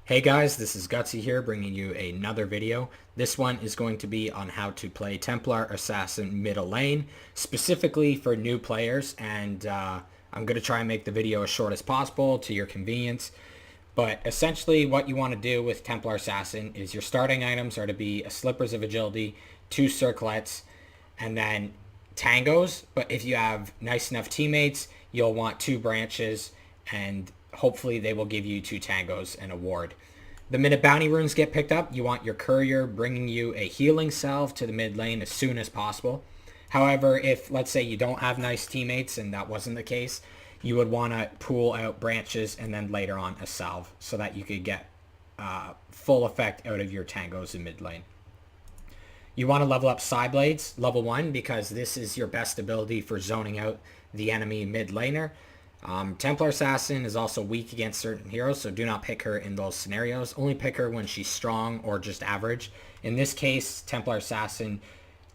Hey guys, this is Gutsy here bringing you another video. This one is going to be on how to play Templar Assassin middle lane, specifically for new players, and I'm going to try and make the video as short as possible to your convenience. But essentially what you want to do with Templar Assassin is your starting items are to be a Slippers of Agility, 2 Circlets, and then Tangos. But if you have nice enough teammates, you'll want 2 branches, and hopefully they will give you 2 tangos and a ward. The minute bounty runes get picked up, you want your courier bringing you a healing salve to the mid lane as soon as possible. However, if let's say you don't have nice teammates and that wasn't the case, you would want to pool out branches and then later on a salve so that you could get full effect out of your tangos in mid lane. You want to level up Side Blades, level 1, because this is your best ability for zoning out the enemy mid laner. Templar Assassin is also weak against certain heroes, so do not pick her in those scenarios. Only pick her when she's strong or just average. In this case, Templar Assassin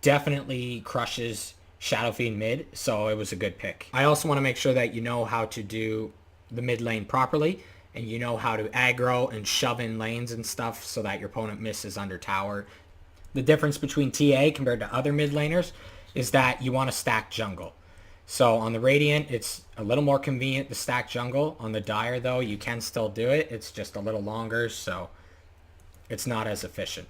definitely crushes Shadow Fiend mid, so it was a good pick. I also want to make sure that you know how to do the mid lane properly, and you know how to aggro and shove in lanes and stuff so that your opponent misses under tower. The difference between TA compared to other mid laners is that you want to stack jungle. So on the Radiant, it's a little more convenient to stack jungle. On the Dire, though, you can still do it. It's just a little longer, so it's not as efficient.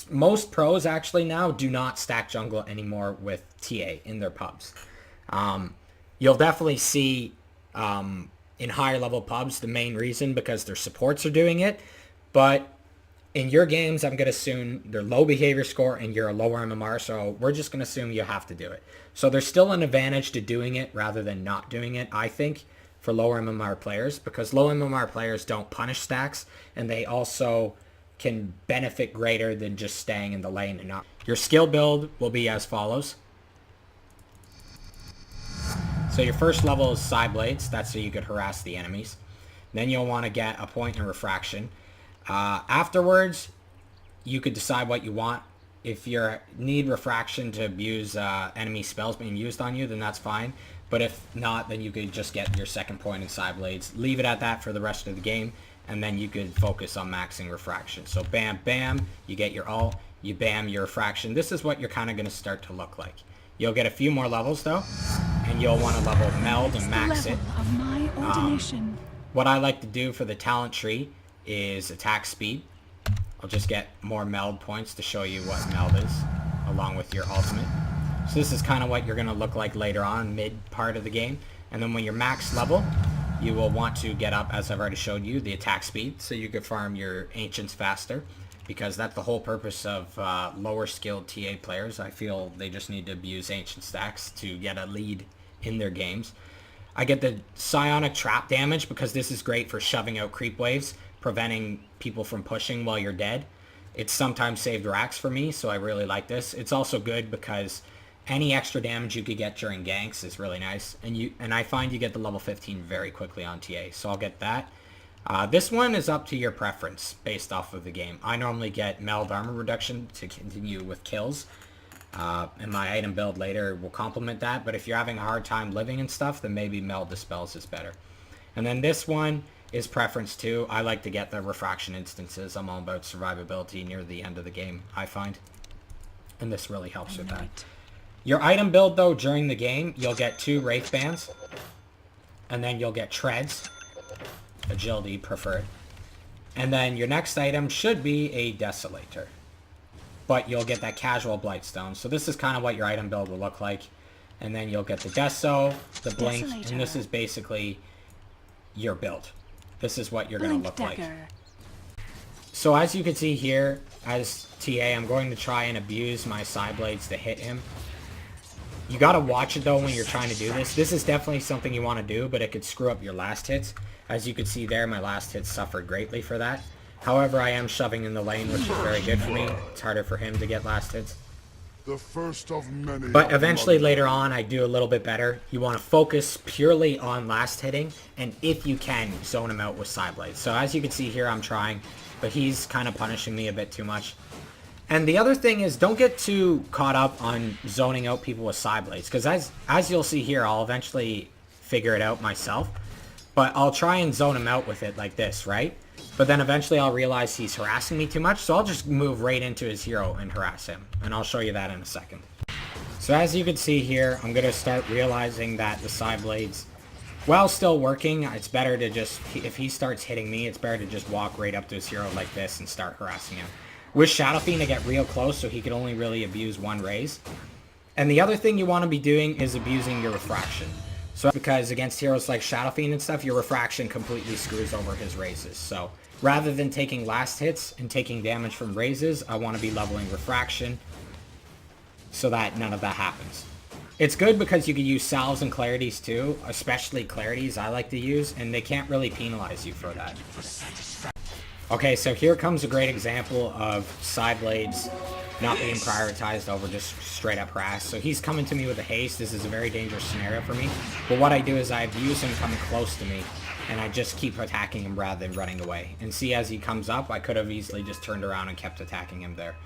Most pros actually now do not stack jungle anymore with TA in their pubs. You'll definitely see in higher level pubs the main reason because their supports are doing it. But in your games, I'm going to assume they're low behavior score and you're a lower MMR, so we're just going to assume you have to do it. So there's still an advantage to doing it rather than not doing it, I think, for lower MMR players, because low MMR players don't punish stacks, and they also can benefit greater than just staying in the lane and not. Your skill build will be as follows. So your first level is Side Blades. That's so you could harass the enemies. Then you'll want to get a point in refraction. Afterwards, you could decide what you want. If you need refraction to abuse enemy spells being used on you, then that's fine. But if not, then you could just get your second point in Side Blades. Leave it at that for the rest of the game, and then you could focus on maxing refraction. So bam, bam, you get your ult, you bam, your refraction. This is what you're kind of going to start to look like. You'll get a few more levels, though, and you'll want to level meld and max it. What I like to do for the talent tree is attack speed. I'll just get more meld points to show you what meld is along with your ultimate. So this is kind of what you're going to look like later on, mid part of the game. And then when you're max level, you will want to get up, as I've already showed you, the attack speed so you could farm your ancients faster, because that's the whole purpose of lower skilled TA players. I feel they just need to abuse ancient stacks to get a lead in their games. I get the psionic trap damage because this is great for shoving out creep waves, preventing people from pushing while you're dead. It's sometimes saved racks for me, so I really like this. It's also good because any extra damage you could get during ganks is really nice, and I find you get the level 15 very quickly on TA, so I'll get that. This one is up to your preference based off of the game. I normally get meld armor reduction to continue with kills, and my item build later will complement that, but if you're having a hard time living and stuff, then maybe meld dispels is better. And then this one is preference too. I like to get the refraction instances. I'm all about survivability near the end of the game, I find. And this really helps with that. Your item build, though, during the game, you'll get 2 Wraith Bands. And then you'll get Treads. Agility preferred. And then your next item should be a Desolator. But you'll get that casual Blightstone. So this is kind of what your item build will look like. And then you'll get the Deso, the Blink, and this is basically your build. This is what you're going to look like. So as you can see here, as TA, I'm going to try and abuse my Side Blades to hit him. You got to watch it, though, when you're trying to do this. This is definitely something you want to do, but it could screw up your last hits. As you can see there, my last hits suffered greatly for that. However, I am shoving in the lane, which is very good for me. It's harder for him to get last hits. The first of many. But eventually later on I do a little bit better. You want to focus purely on last hitting, and if you can, zone him out with Side Blades. So as you can see here, I'm trying, but he's kind of punishing me a bit too much. And the other thing is, don't get too caught up on zoning out people with Side Blades, because as you'll see here, I'll eventually figure it out myself. But I'll try and zone him out with it like this, right? But then eventually I'll realize he's harassing me too much, so I'll just move right into his hero and harass him. And I'll show you that in a second. So as you can see here, I'm going to start realizing that the side blades, while still working, it's better to just, if he starts hitting me, it's better to just walk right up to his hero like this and start harassing him. With Shadow Fiend, I get real close, so he can only really abuse one raise. And the other thing you want to be doing is abusing your refraction. So because against heroes like Shadow Fiend and stuff, your refraction completely screws over his raises. So rather than taking last hits and taking damage from raises, I want to be leveling refraction so that none of that happens. It's good because you can use salves and clarities too, especially clarities I like to use, and they can't really penalize you for that. Okay, so here comes a great example of side blades not being prioritized over just straight up harass. So he's coming to me with a haste. This is a very dangerous scenario for me. But what I do is I abuse him coming close to me, and I just keep attacking him rather than running away. And see, as he comes up, I could have easily just turned around and kept attacking him there.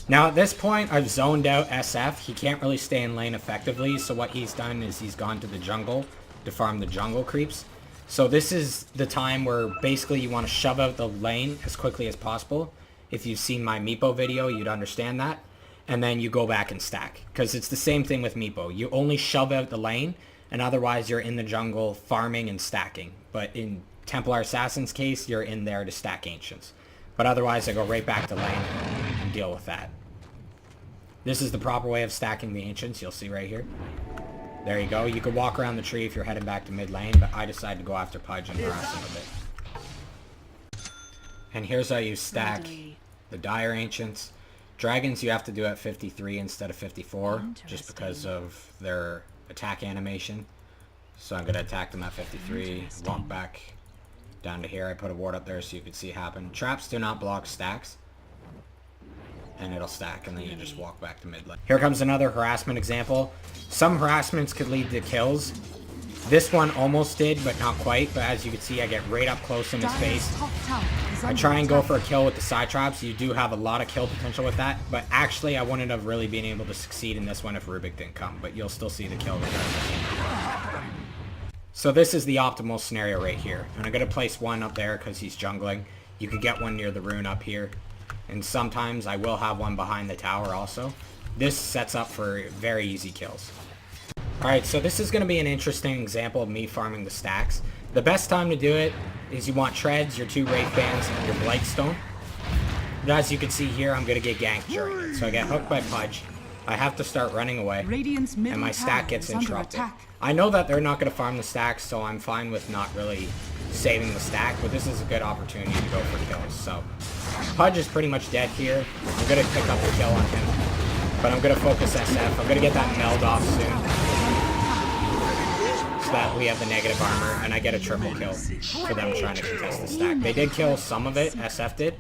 Now at this point, I've zoned out SF. He can't really stay in lane effectively, so what he's done is he's gone to the jungle to farm the jungle creeps. So this is the time where basically you want to shove out the lane as quickly as possible. If you've seen my Meepo video, you'd understand that. And then you go back and stack. Because it's the same thing with Meepo. You only shove out the lane, and otherwise you're in the jungle farming and stacking. But in Templar Assassin's case, you're in there to stack Ancients. But otherwise, I go right back to lane and deal with that. This is the proper way of stacking the Ancients, you'll see right here. There you go. You could walk around the tree if you're heading back to mid lane, but I decided to go after Pudge and harass him a bit. And here's how you stack the Dire Ancients. Dragons you have to do at 53 instead of 54, just because of their attack animation. So I'm going to attack them at 53, walk back down to here. I put a ward up there so you can see it happen. Traps do not block stacks. And it'll stack, and then you just walk back to mid lane. Here comes another harassment example. Some harassments could lead to kills. This one almost did, but not quite. But as you can see, I get right up close in his face. I try and go for a kill with the side traps. You do have a lot of kill potential with that. But actually, I wouldn't have really been able to succeed in this one if Rubik didn't come. But you'll still see the kill regardless. So this is the optimal scenario right here. And I'm going to place one up there because he's jungling. You could get one near the rune up here. And sometimes I will have one behind the tower also. This sets up for very easy kills. Alright, so this is going to be an interesting example of me farming the stacks. The best time to do it is you want treads, your 2 Wraith Bands, and your Blightstone. But as you can see here, I'm going to get ganked during it. So I get hooked by Pudge. I have to start running away, and my stack gets interrupted. I know that they're not going to farm the stacks, so I'm fine with not really saving the stack, but this is a good opportunity to go for kills. So Pudge is pretty much dead here. I'm going to pick up a kill on him, but I'm going to focus SF. I'm going to get that meld off soon so that we have the negative armor, and I get a triple kill for them trying to contest the stack. They did kill some of it, SF did,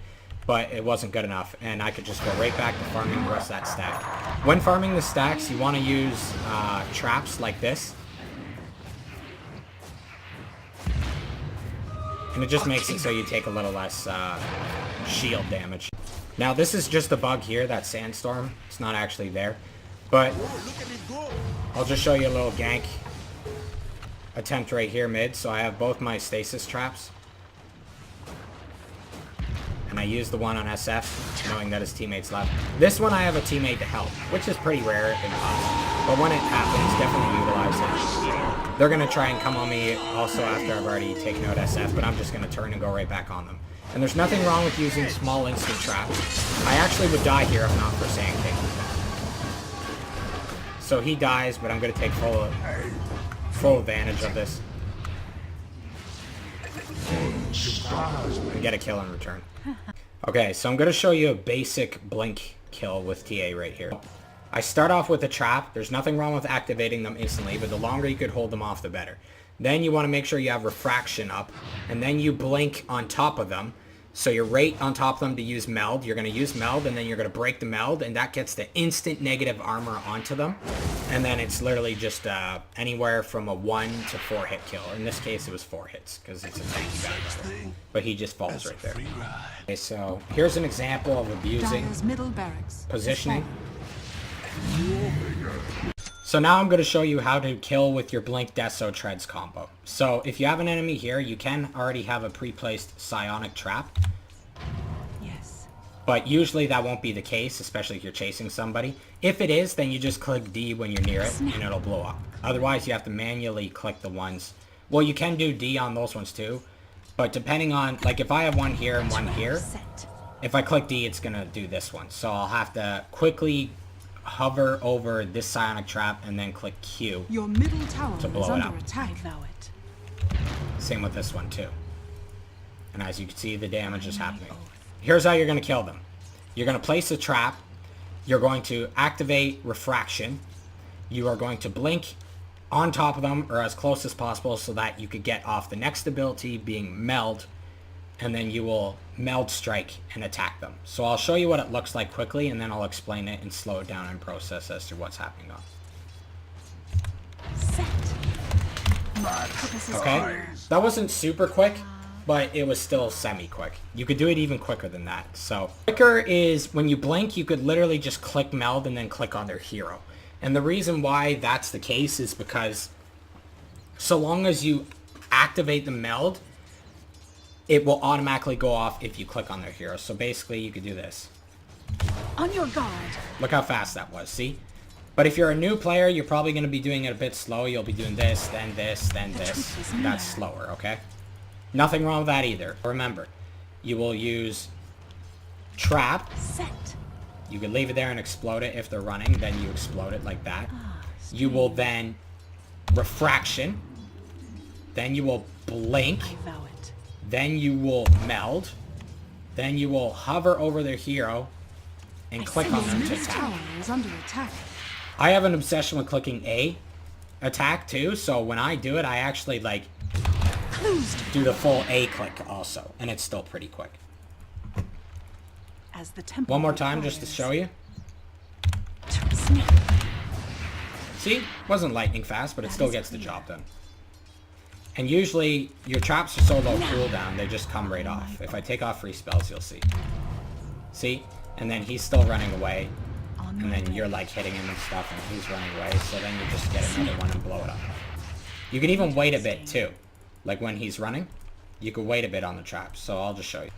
but it wasn't good enough, and I could just go right back to farming the rest of that stack. When farming the stacks, you want to use traps like this. And it just makes it so you take a little less shield damage. Now this is just a bug here, that sandstorm. It's not actually there. But I'll just show you a little gank attempt right here mid. So I have both my stasis traps. And I use the one on SF, knowing that his teammate's left. This one I have a teammate to help, which is pretty rare and possible. But when it happens, definitely utilize it. They're going to try and come on me also after I've already taken out SF, but I'm just going to turn and go right back on them. And there's nothing wrong with using small instant traps. I actually would die here if not for Sand King. So he dies, but I'm going to take full advantage of this. And get a kill in return. Okay, so I'm going to show you a basic blink kill with TA right here. I start off with a trap. There's nothing wrong with activating them instantly, but the longer you could hold them off, the better. Then you want to make sure you have refraction up, and then you blink on top of them. So you're right on top of them to use meld. You're going to use meld, and then you're going to break the meld, and that gets the instant negative armor onto them. And then it's literally just anywhere from a 1 to 4 hit kill. In this case, it was 4 hits, because it's a tanky battle. But he just falls right there. Okay, so here's an example of abusing positioning. So now I'm going to show you how to kill with your Blink Deso Treads combo. So if you have an enemy here, you can already have a pre-placed psionic trap. Yes. But usually that won't be the case, especially if you're chasing somebody. If it is, then you just click D when you're near it and it'll blow up. Otherwise, you have to manually click the ones. Well, you can do D on those ones too. But depending on, like if I have one here and one here, if I click D, it's going to do this one. So I'll have to quickly hover over this psionic trap and then click Q Your middle tower to blow is it under up. attack. I vow it. Same with this one too. And as you can see, the damage is happening. Here's how you're going to kill them. You're going to place a trap. You're going to activate refraction. You are going to blink on top of them or as close as possible so that you could get off the next ability being meld. And then you will meld strike and attack them. So I'll show you what it looks like quickly and then I'll explain it and slow it down in process as to what's happening on. Set. Okay, that wasn't super quick, but it was still semi-quick. You could do it even quicker than that. So quicker is when you blink, you could literally just click meld and then click on their hero. And the reason why that's the case is because so long as you activate the meld, it will automatically go off if you click on their hero. So basically you could do this. On your guard. Look how fast that was, see? But if you're a new player, you're probably going to be doing it a bit slow. You'll be doing this, then this, then this. That's slower, okay? Nothing wrong with that either. Remember, you will use trap. Set. You can leave it there and explode it if they're running. Then you explode it like that. You will then refraction. Then you will blink. I vow it. Then you will meld. Then you will hover over their hero and click on them to Middle attack. tower is under attack. I have an obsession with clicking A attack too, so when I do it, I actually like do the full A click also, and it's still pretty quick. As the temple One more time just to show you. Snap. See? Wasn't lightning fast, but it still gets the job done. And usually, your traps are so low cooldown, they just come right off. If I take off free spells, you'll see. See? And then he's still running away. And then you're like hitting him and stuff, and he's running away. So then you just get another one and blow it up. You can even wait a bit too. Like when he's running, you can wait a bit on the traps. So I'll just show you.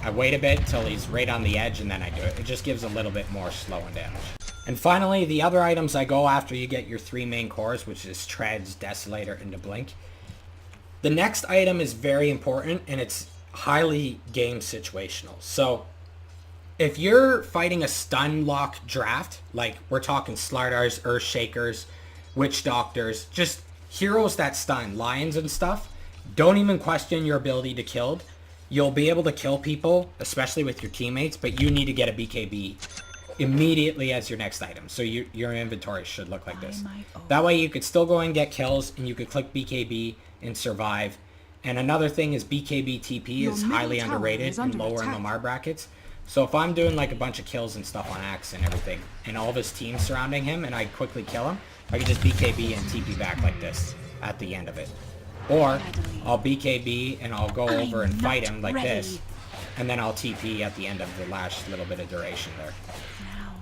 I wait a bit till he's right on the edge, and then I do it. It just gives a little bit more slow and damage. And finally, the other items I go after you get your 3 main cores, which is Treads, Desolator, and the Blink. The next item is very important, and it's highly game situational. So if you're fighting a stun lock draft, like we're talking Slardars, Earthshakers, Witch Doctors, just heroes that stun, lions and stuff, don't even question your ability to kill. You'll be able to kill people, especially with your teammates, but you need to get a BKB immediately as your next item. So your inventory should look like this. That way you could still go and get kills, and you could click BKB and survive. And another thing is BKB TP is highly underrated and lower in the MAR brackets. So if I'm doing like a bunch of kills and stuff on Axe and everything, and all of his team surrounding him, and I quickly kill him, I can just BKB and TP back like this at the end of it. Or I'll BKB and I'll go over and fight him like this, and then I'll TP at the end of the last little bit of duration there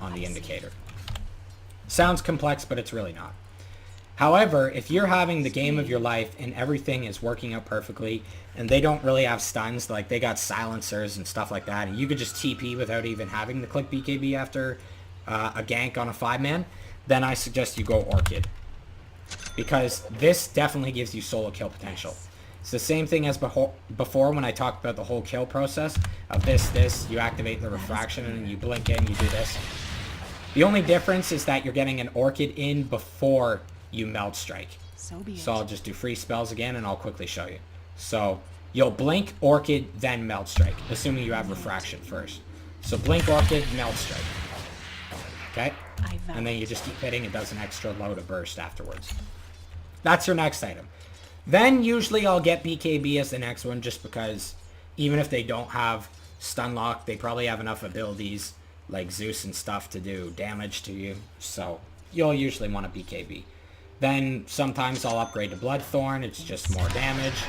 on the indicator. Sounds complex, but it's really not. However, if you're having the game of your life and everything is working out perfectly, and they don't really have stuns, like they got silencers and stuff like that, and you could just TP without even having to click BKB after a gank on a 5-man, then I suggest you go Orchid. Because this definitely gives you solo kill potential. It's the same thing as before when I talked about the whole kill process of this, you activate the refraction and you blink in, you do this. The only difference is that you're getting an Orchid in before you meld strike. So I'll just do free spells again and I'll quickly show you. So you'll blink, Orchid, then meld strike, assuming you have refraction first. So blink, Orchid, meld strike. Okay? And then you just keep hitting, it does an extra load of burst afterwards. That's your next item. Then usually I'll get BKB as the next one, just because even if they don't have stun lock, they probably have enough abilities like Zeus and stuff to do damage to you. So you'll usually want a BKB. Then sometimes I'll upgrade to Bloodthorn, it's just more damage.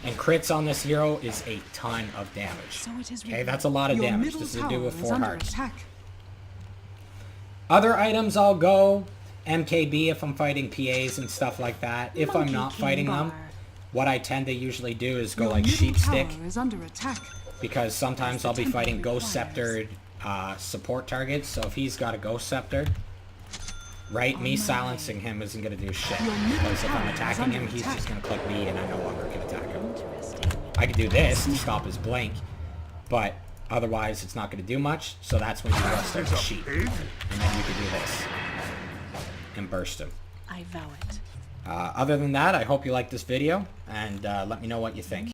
And crits on this hero is a ton of damage. Okay, that's a lot of damage. This is a dude with 4 hearts. Other items I'll go MKB if I'm fighting PAs and stuff like that. If I'm not fighting them, what I tend to usually do is go like sheep stick, Is under attack. because sometimes I'll be fighting ghost sceptered support targets. So if he's got a ghost scepter, right, me silencing him isn't gonna do shit, because if I'm attacking him, he's just gonna click me and I no longer can attack him. I could do this to stop his blink, but otherwise it's not gonna do much. So that's when you rust out the sheep, and then you can do this and burst him. I vow it. Other than that, I hope you liked this video, and let me know what you think.